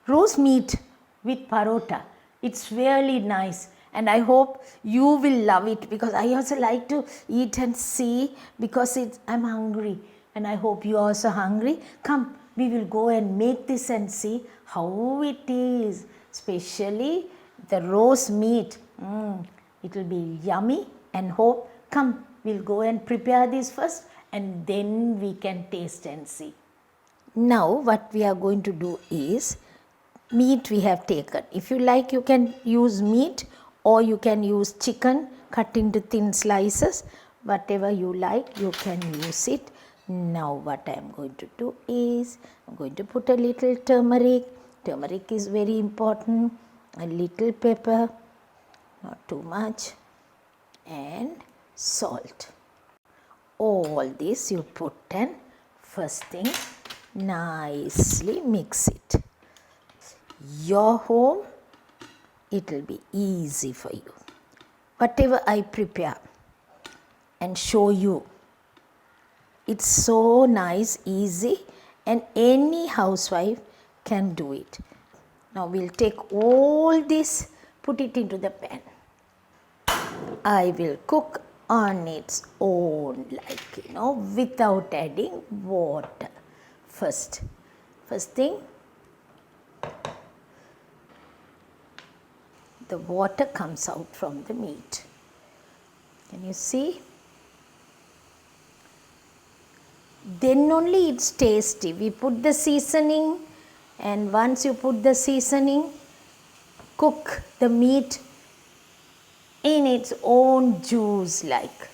roast meat with parotta. It's really nice and I hope you will love it because I also like to eat and see because I'm hungry and I hope you are also hungry. Come, we will go and make this and see how it is, especially the roast meat. It will be yummy and hope. Come, we'll go and prepare this first and then we can taste and see. Now what we are going to do is, meat we have taken. If you like, you can use meat or you can use chicken cut into thin slices. Whatever you like, you can use it. Now what I am going to do is, I am going to put a little turmeric. Turmeric is very important. A little pepper, not too much, and salt. All this you put and first thing nicely mix it. Your home, it will be easy for you. Whatever I prepare and show you, it's so nice, easy, and any housewife can do it. Now we'll take all this, put it into the pan. I will cook on its own, like without adding water. First thing, the water comes out from the meat. Can you see? Then only it's tasty. We put the seasoning, and once you put the seasoning, cook the meat in its own juice like.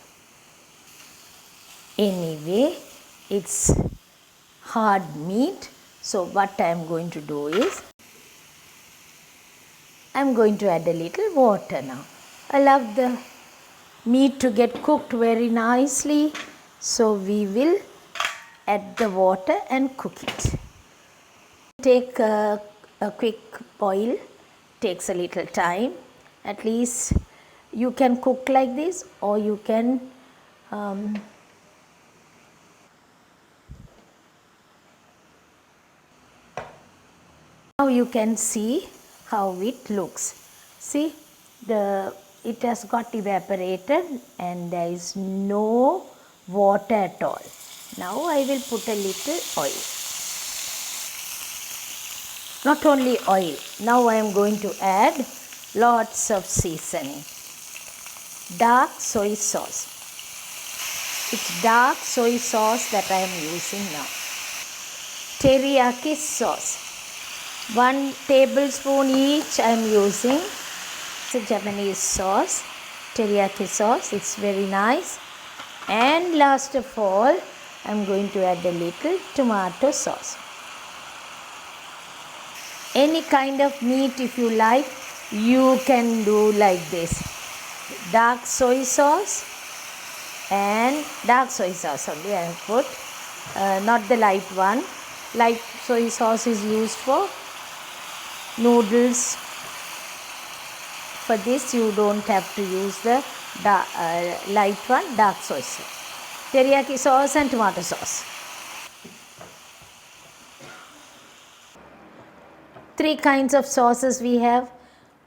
Anyway, it's hard meat. So what I am going to do is, I am going to add a little water now. I love the meat to get cooked very nicely. So we will add the water and cook it. Take a quick boil. Takes a little time. At least you can cook like this or you can now you can see how it looks. See, it has got evaporated and there is no water at all. Now I will put a little oil. Not only oil, now I am going to add lots of seasoning. Dark soy sauce. It's dark soy sauce that I am using now. Teriyaki sauce. 1 tablespoon each I am using. It's a Japanese sauce, teriyaki sauce. It's very nice. And last of all, I am going to add a little tomato sauce. Any kind of meat if you like, you can do like this. Dark soy sauce and dark soy sauce only I have put, not the light one. Light soy sauce is used for noodles. For this you don't have to use the light one, dark soy sauce. Teriyaki sauce and tomato sauce. 3 kinds of sauces we have: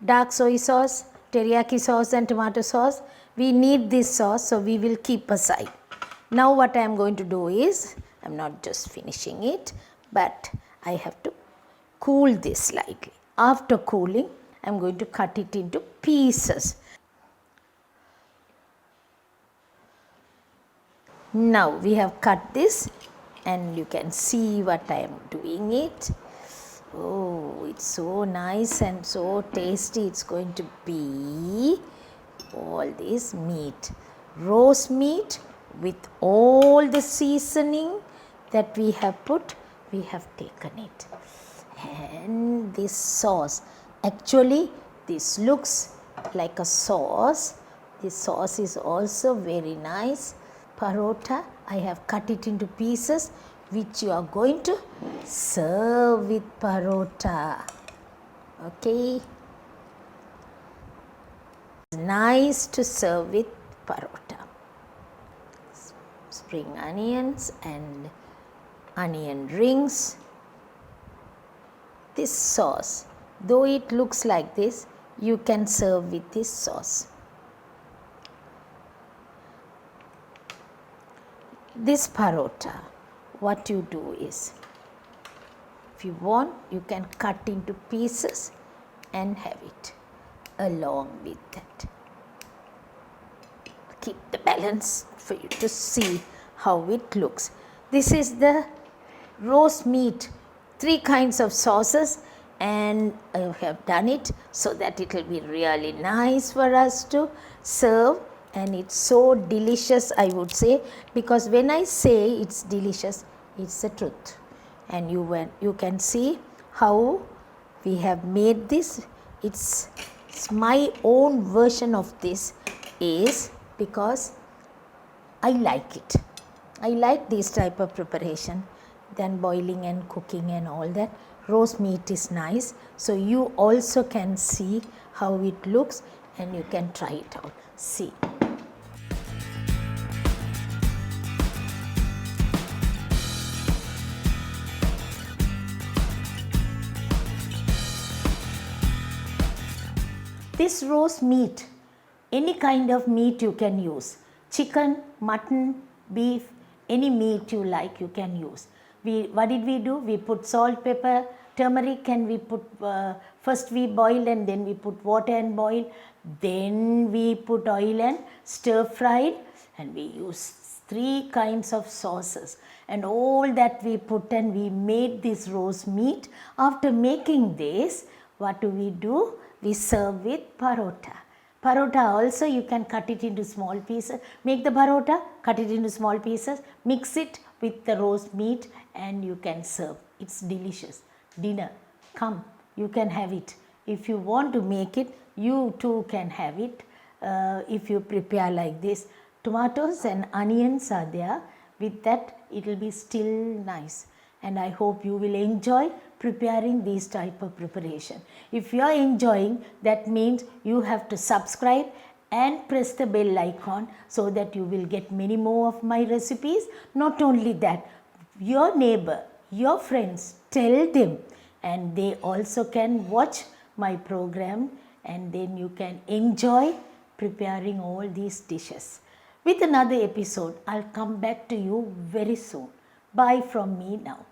dark soy sauce, teriyaki sauce and tomato sauce. We need this sauce, so we will keep aside. Now what I am going to do is, I am not just finishing it, but I have to cool this slightly. After cooling, I am going to cut it into pieces. Now we have cut this and you can see what I am doing it. Oh, it's so nice and so tasty. It's going to be all this meat, roast meat with all the seasoning that we have put. We have taken it. And this sauce, actually this looks like a sauce. This sauce is also very nice. Parotta, I have cut it into pieces which you are going to serve with parotta. Okay, it's nice to serve with parotta. Spring onions and onion rings. this sauce. Though it looks like this, you can serve with this sauce. This parotta, what you do is, if you want, you can cut into pieces and have it along with that. Keep the balance for you to see how it looks. This is the roast meat, 3 kinds of sauces, and I have done it so that it will be really nice for us to serve, and it's so delicious, I would say, because when I say it's delicious, it's the truth. And you can see how we have made this. It's my own version of this is because I like it. I like this type of preparation than boiling and cooking and all that. Roast meat is nice. So you also can see how it looks and you can try it out. See. This roast meat, any kind of meat you can use. Chicken, mutton, beef, any meat you like you can use. What did we do? We put salt, pepper, turmeric, and we put, first we boil and then we put water and boil. Then we put oil and stir fried, and we use 3 kinds of sauces. And all that we put, and we made this roast meat. After making this, what do? We serve with parotta. Parotta also you can cut it into small pieces. Make the parotta, cut it into small pieces, mix it with the roast meat and you can serve. It's delicious. Dinner, come, you can have it. If you want to make it, you too can have it if you prepare like this. Tomatoes and onions are there. With that, it will be still nice. And I hope you will enjoy preparing these type of preparation. If you are enjoying, that means you have to subscribe and press the bell icon so that you will get many more of my recipes. Not only that, your neighbor, your friends, tell them, and they also can watch my program, and then you can enjoy preparing all these dishes. With another episode, I'll come back to you very soon. Bye from me now.